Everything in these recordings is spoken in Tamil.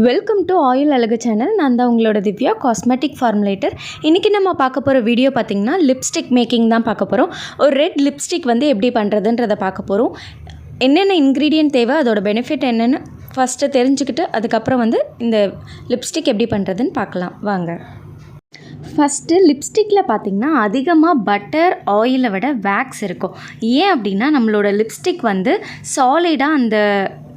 வெல்கம் டு ஆயில் அழகு சேனல். நான் தான் உங்களோட திவ்யா, காஸ்மெட்டிக் ஃபார்முலேட்டர். இன்றைக்கி நம்ம பார்க்க போகிற வீடியோ பார்த்திங்கன்னா லிப்ஸ்டிக் மேக்கிங் தான் பார்க்க போகிறோம். ஒரு ரெட் லிப்ஸ்டிக் வந்து எப்படி பண்ணுறதுன்றதை பார்க்க போகிறோம். என்னென்ன இன்க்ரீடியன்ட் தேவை, அதோட பெனிஃபிட் என்னென்னு ஃபஸ்ட்டு தெரிஞ்சுக்கிட்டு அதுக்கப்புறம் வந்து இந்த லிப்ஸ்டிக் எப்படி பண்ணுறதுன்னு பார்க்கலாம் வாங்க. ஃபஸ்ட்டு லிப்ஸ்டிக்கில் பார்த்திங்கன்னா அதிகமாக பட்டர் ஆயிலை விட வேக்ஸ் இருக்கும். ஏன் அப்படின்னா நம்மளோட லிப்ஸ்டிக் வந்து சாலிடாக அந்த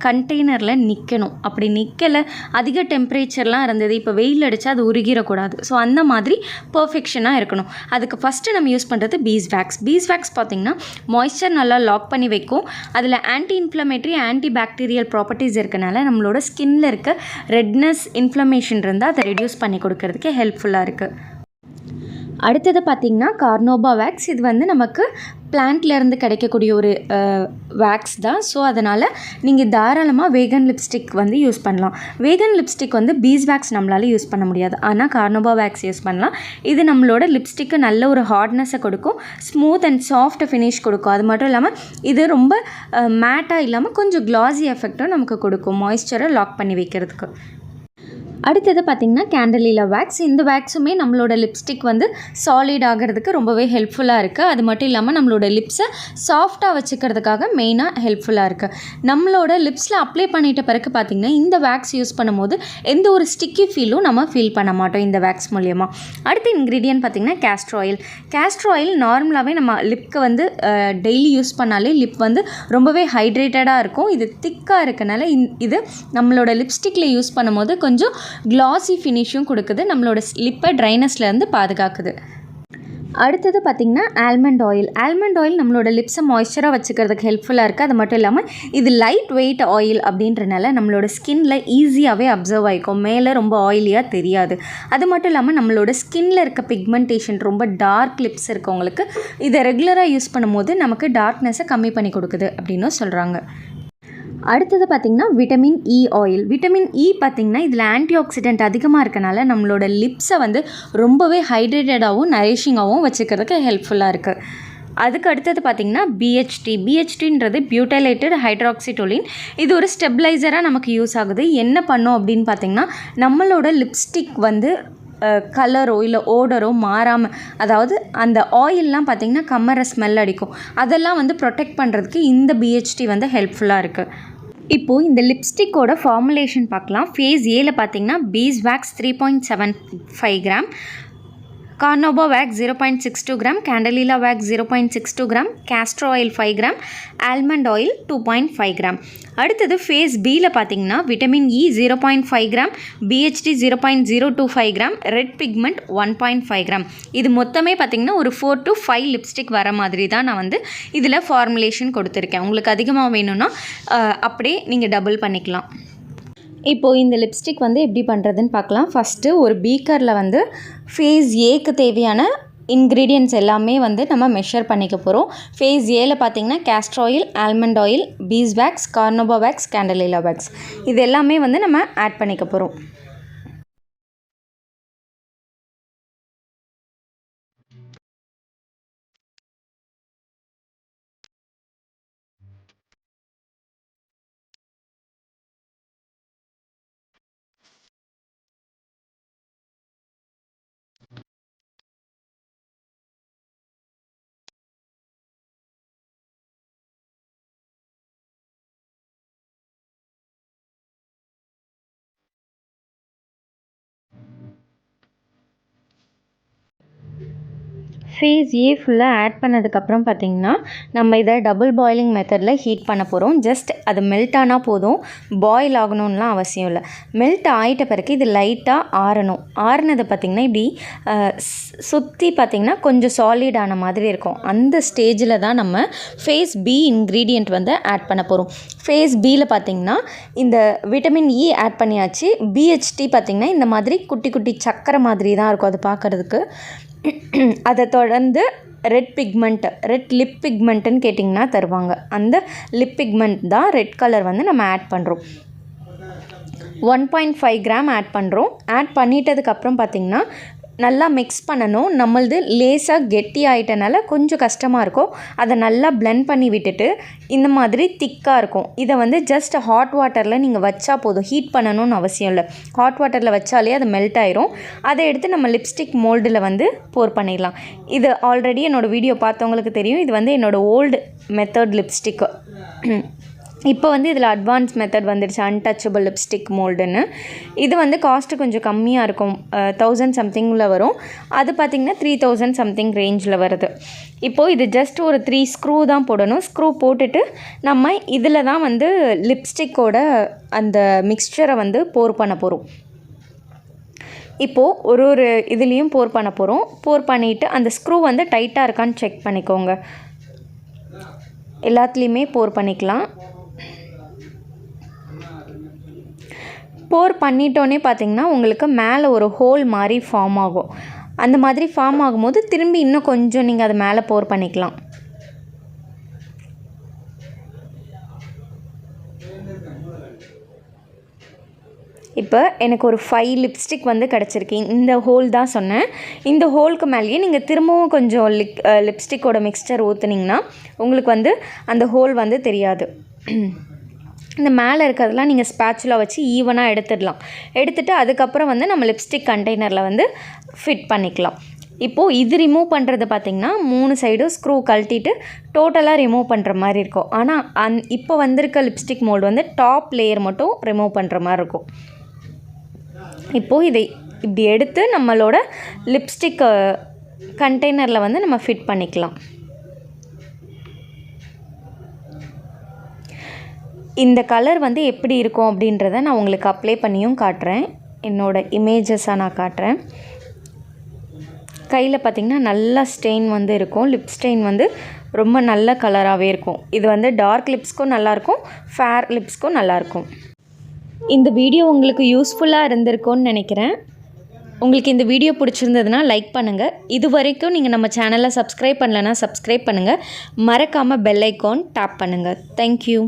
கண்டெய்னரில் நிற்கணும். அப்படி நிற்கலை, அதிக டெம்பரேச்சர்லாம் இருந்தது, இப்போ வெயில் அடித்தா அது உருகிடக்கூடாது. ஸோ அந்த மாதிரி பர்ஃபெக்ஷனாக இருக்கணும். அதுக்கு ஃபஸ்ட்டு நம்ம யூஸ் பண்ணுறது பீஸ்வேக்ஸ். பீஸ்வேக்ஸ் பார்த்திங்கன்னா மாய்ஸ்சர் நல்லா லாக் பண்ணி வைக்கும். அதில் anti inflammatory, anti bacterial properties இருக்கனால நம்மளோட ஸ்கின்னில் இருக்க ரெட்னஸ், இன்ஃப்ளமேஷன் இருந்தால் அதை ரெடியூஸ் பண்ணி கொடுக்கறதுக்கு ஹெல்ப்ஃபுல்லாக இருக்குது. அடுத்தது பார்த்திங்கன்னா கார்னோபா வேக்ஸ். இது வந்து நமக்கு பிளான்ட்லேருந்து கிடைக்கக்கூடிய ஒரு வேக்ஸ் தான். ஸோ அதனால் நீங்கள் தாராளமாக வேகன் லிப்ஸ்டிக் வந்து யூஸ் பண்ணலாம். வேகன் லிப்ஸ்டிக் வந்து பீஸ் வேக்ஸ் நம்மளால் யூஸ் பண்ண முடியாது, ஆனால் கார்னோபா வேக்ஸ் யூஸ் பண்ணலாம். இது நம்மளோட லிப்ஸ்டிக்கு நல்ல ஒரு ஹார்ட்னஸை கொடுக்கும், ஸ்மூத் அண்ட் சாஃப்ட் ஃபினிஷ் கொடுக்கும். அது மட்டும் இல்லாமல் இது ரொம்ப மேட்டாக இல்லாமல் கொஞ்சம் கிளாஸி எஃபெக்டும் நமக்கு கொடுக்கும், மாய்ஸ்சரை லாக் பண்ணி வைக்கிறதுக்கு. அடுத்தது பார்த்திங்கன்னா கேண்டலிலா வேக்ஸ். இந்த வேக்ஸுமே நம்மளோட லிப்ஸ்டிக் வந்து சாலிட் ஆகிறதுக்கு ரொம்பவே ஹெல்ப்ஃபுல்லாக இருக்குது. அது மட்டும் இல்லாமல் நம்மளோட லிப்ஸை சாஃப்டாக வச்சுக்கிறதுக்காக மெயினாக ஹெல்ப்ஃபுல்லாக இருக்குது. நம்மளோட லிப்ஸில் அப்ளை பண்ணிட்ட பிறகு பார்த்திங்கன்னா இந்த வேக்ஸ் யூஸ் பண்ணும்போது எந்த ஒரு ஸ்டிக்கி ஃபீலும் நம்ம ஃபீல் பண்ண மாட்டோம் இந்த வேக்ஸ் மூலியமாக. அடுத்த இன்க்ரீடியன்ட் பார்த்திங்கன்னா கேஸ்டர் ஆயில். கேஸ்டர் ஆயில் நார்மலாகவே நம்ம லிப்க்கு வந்து டெய்லி யூஸ் பண்ணாலே லிப் வந்து ரொம்பவே ஹைட்ரேட்டடாக இருக்கும். இது திக்காக இருக்கனால இது நம்மளோட லிப்ஸ்டிக்கில் யூஸ் பண்ணும்போது கொஞ்சம் கிளாஸி ஃபினிஷும் கொடுக்குது, நம்மளோட லிப்பை ட்ரைனஸ்லேருந்து பாதுகாக்குது. அடுத்தது பார்த்திங்கன்னா ஆல்மண்ட் ஆயில். ஆல்மண்ட் ஆயில் நம்மளோட லிப்ஸை மாய்ஸ்சராக வச்சுக்கிறதுக்கு ஹெல்ப்ஃபுல்லாக இருக்குது. அது மட்டும் இல்லாமல் இது லைட் வெயிட் ஆயில் அப்படின்றனால நம்மளோட ஸ்கின்னில் ஈஸியாகவே அப்சர்வ் ஆகிக்கும், மேலே ரொம்ப ஆயிலியாக தெரியாது. அது மட்டும் இல்லாமல் நம்மளோட ஸ்கின்னில் இருக்க பிக்மெண்டேஷன், ரொம்ப டார்க் லிப்ஸ் இருக்கவங்களுக்கு இதை ரெகுலராக யூஸ் பண்ணும்போது நமக்கு டார்க்னஸை கம்மி பண்ணி கொடுக்குது அப்படின்னு சொல்கிறாங்க. அடுத்தது பார்த்திங்கன்னா விட்டமின் இ ஆயில். விட்டமின் இ பார்த்திங்கன்னா இதில் ஆன்டி ஆக்சிடென்ட் அதிகமாக இருக்கனால நம்மளோட லிப்ஸை வந்து ரொம்பவே ஹைட்ரேட்டடாகவும் நரிஷிங்காகவும் வச்சுக்கிறதுக்கு ஹெல்ப்ஃபுல்லாக இருக்குது. அதுக்கு அடுத்தது பார்த்திங்கன்னா பிஹெச்டி. பிஹெச்டின்றது பியூட்டைலேட்டட் ஹைட்ராக்சிடோலின். இது ஒரு ஸ்டெபிளைசராக நமக்கு யூஸ் ஆகுது. என்ன பண்ணும் அப்படின்னு பார்த்திங்கன்னா நம்மளோட லிப்ஸ்டிக் வந்து கலரோ இல்லை ஓடரோ மாறாமல், அதாவது அந்த ஆயிலெலாம் பார்த்திங்கன்னா கம்மர ஸ்மெல் அடிக்கும், அதெல்லாம் வந்து ப்ரொடெக்ட் பண்ணுறதுக்கு இந்த பிஹெச்டி வந்து ஹெல்ப்ஃபுல்லாக இருக்குது. இப்போது இந்த லிப்ஸ்டிக்கோட ஃபார்முலேஷன் பார்க்கலாம். ஃபேஸ் ஏல பார்த்திங்கன்னா beeswax 3.75 gram, carnauba wax 0.62 gram, candelilla wax 0.62 gram, castor oil 5 gram, almond oil 2.5 gram. அடுத்தது ஃபேஸ் பியில் பார்த்திங்கன்னா vitamin E 0.5 gram, BHT 0.025 gram, red pigment 1.5 gram. இது மொத்தமே பார்த்திங்கன்னா ஒரு 4 to 5 லிப்ஸ்டிக் வர மாதிரி தான் நான் வந்து இதில் ஃபார்முலேஷன் கொடுத்துருக்கேன். உங்களுக்கு அதிகமாக வேணும்னா அப்படியே நீங்கள் டபுள் பண்ணிக்கலாம். இப்போது இந்த லிப்ஸ்டிக் வந்து எப்படி பண்ணுறதுன்னு பார்க்கலாம். ஃபஸ்ட்டு ஒரு பீக்கரில் வந்து ஃபேஸ் ஏக்கு தேவையான இன்க்ரீடியன்ட்ஸ் எல்லாமே வந்து நம்ம மெஷர் பண்ணிக்க போகிறோம். ஃபேஸ் ஏல பார்த்திங்கன்னா castor oil, almond oil, beeswax, carnauba wax, candelilla wax, இது எல்லாமே வந்து நம்ம ஆட் பண்ணிக்க போகிறோம். ஃபேஸ் ஏ ஃபுல்லாக ஆட் பண்ணதுக்கப்புறம் பார்த்திங்கன்னா நம்ம இதை டபுள் பாயிலிங் மெத்தடில் ஹீட் பண்ண போகிறோம். ஜஸ்ட் அது மெல்ட் ஆனால் போதும், பாயில் ஆகணும்லாம் அவசியம் இல்லை. மெல்ட் ஆகிட்ட பிறகு இது லைட்டாக ஆறணும். ஆறுனது பார்த்திங்கன்னா இப்படி சுற்றி பார்த்திங்கன்னா கொஞ்சம் சாலிடான மாதிரி இருக்கும். அந்த ஸ்டேஜில் தான் நம்ம ஃபேஸ் பி இன்க்ரீடியண்ட் வந்து ஆட் பண்ண போகிறோம். ஃபேஸ் பியில் பார்த்திங்கன்னா இந்த விட்டமின் இ ஆட் பண்ணியாச்சு. பிஹெச்டி பார்த்திங்கன்னா இந்த மாதிரி குட்டி குட்டி சக்கரை மாதிரி தான் இருக்கும் அது பார்க்குறதுக்கு. அதை தொடர்ந்து ரெட் பிக்மெண்ட், ரெட் லிப் பிக்மெண்ட்டுன்னு கேட்டிங்கன்னா தருவாங்க. அந்த லிப் பிக்மெண்ட் தான் ரெட் கலர் வந்து நம்ம ஆட் பண்ணுறோம். 1.5 கிராம் ஆட் பண்ணுறோம். ஆட் பண்ணிட்டதுக்கப்புறம் பார்த்திங்கன்னா நல்லா மிக்ஸ் பண்ணணும். நம்மளது லேசாக கெட்டி ஆகிட்டனால கொஞ்சம் கஷ்டமாக இருக்கும். அதை நல்லா பிளெண்ட் பண்ணி விட்டுட்டு இந்த மாதிரி திக்காக இருக்கும். இதை வந்து ஜஸ்ட் ஹாட் வாட்டரில் நீங்கள் வச்சா போதும். ஹீட் பண்ணணும்னு அவசியம் இல்லை. ஹாட் வாட்டரில் வச்சாலே அது மெல்ட் ஆயிரும். அதை எடுத்து நம்ம லிப்ஸ்டிக் மோல்டில் வந்து போர் பண்ணிடலாம். இது ஆல்ரெடி என்னோடய வீடியோ பார்த்தவங்களுக்கு தெரியும். இது வந்து என்னோடய ஓல்டு மெத்தட் லிப்ஸ்டிக்கு. இப்போ வந்து இதில் அட்வான்ஸ் மெத்தட் வந்துடுச்சு, அன்டச்சபிள் லிப்ஸ்டிக் மோல்டுன்னு. இது வந்து காஸ்ட்டு கொஞ்சம் கம்மியாக இருக்கும். 1000 சம்திங்கில் வரும். அது பார்த்திங்கன்னா 3000 சம்திங் ரேஞ்சில் வருது. இப்போது இது ஜஸ்ட் ஒரு 3 ஸ்க்ரூ தான் போடணும். ஸ்க்ரூ போட்டுட்டு நம்ம இதில் தான் வந்து லிப்ஸ்டிக்கோட அந்த மிக்ஸ்சரை வந்து போர் பண்ண போகிறோம். இப்போது ஒரு இதுலேயும் போர் பண்ண போகிறோம். போர் பண்ணிவிட்டு அந்த ஸ்க்ரூ வந்து டைட்டாக இருக்கான்னு செக் பண்ணிக்கோங்க. எல்லாத்துலேயுமே போர் பண்ணிக்கலாம். போர் பண்ணிட்டோன்னே பார்த்திங்கன்னா உங்களுக்கு மேலே ஒரு ஹோல் மாதிரி ஃபார்ம் ஆகும். அந்த மாதிரி ஃபார்ம் ஆகும்போது திரும்பி இன்னும் கொஞ்சம் நீங்கள் அது மேலே போர் பண்ணிக்கலாம். இப்போ எனக்கு ஒரு 5 லிப்ஸ்டிக் வந்து கிடச்சிருக்கு. இந்த ஹோல் தான் சொன்னேன். இந்த ஹோலுக்கு மேலேயே நீங்கள் திரும்பவும் கொஞ்சம் லிப்ஸ்டிக்கோட மிக்ஸ்சர் ஊற்றுனீங்கன்னா உங்களுக்கு வந்து அந்த ஹோல் வந்து தெரியாது. இந்த மேலே இருக்கிறதெல்லாம் நீங்கள் ஸ்பேச்சுலா வச்சு ஈவனாக எடுத்துட்டு அதுக்கப்புறம் வந்து நம்ம லிப்ஸ்டிக் கண்டெய்னரில் வந்து ஃபிட் பண்ணிக்கலாம். இப்போது இது ரிமூவ் பண்ணுறது பார்த்திங்கன்னா 3 சைடும் ஸ்க்ரூ கழட்டிட்டு டோட்டலாக ரிமூவ் பண்ணுற மாதிரி இருக்கும். ஆனால் இப்போ வந்திருக்க லிப்ஸ்டிக் மோல்டு வந்து டாப் லேயர் மட்டும் ரிமூவ் பண்ணுற மாதிரி இருக்கும். இப்போது இதை இப்படி எடுத்து நம்மளோட லிப்ஸ்டிக் கண்டெய்னரில் வந்து நம்ம ஃபிட் பண்ணிக்கலாம். இந்த கலர் வந்து எப்படி இருக்கும் அப்படின்றத நான் உங்களுக்கு அப்ளை பண்ணியும் காட்டுறேன். என்னோடய இமேஜஸாக நான் காட்டுறேன். கையில் பார்த்திங்கன்னா நல்லா ஸ்டெயின் வந்து இருக்கும். லிப் ஸ்டெயின் வந்து ரொம்ப நல்ல கலராகவே இருக்கும். இது வந்து டார்க் லிப்ஸ்க்கும் நல்லாயிருக்கும், ஃபேர் லிப்ஸ்க்கும் நல்லாயிருக்கும். இந்த வீடியோ உங்களுக்கு யூஸ்ஃபுல்லாக இருந்திருக்கும்னு நினைக்கிறேன். உங்களுக்கு இந்த வீடியோ பிடிச்சிருந்ததுன்னா லைக் பண்ணுங்கள். இது வரைக்கும் நீங்கள் நம்ம சேனலை சப்ஸ்கிரைப் பண்ணலைன்னா சப்ஸ்கிரைப் பண்ணுங்கள். மறக்காமல் பெல் ஐக்கான் டேப் பண்ணுங்கள். தேங்க்யூ.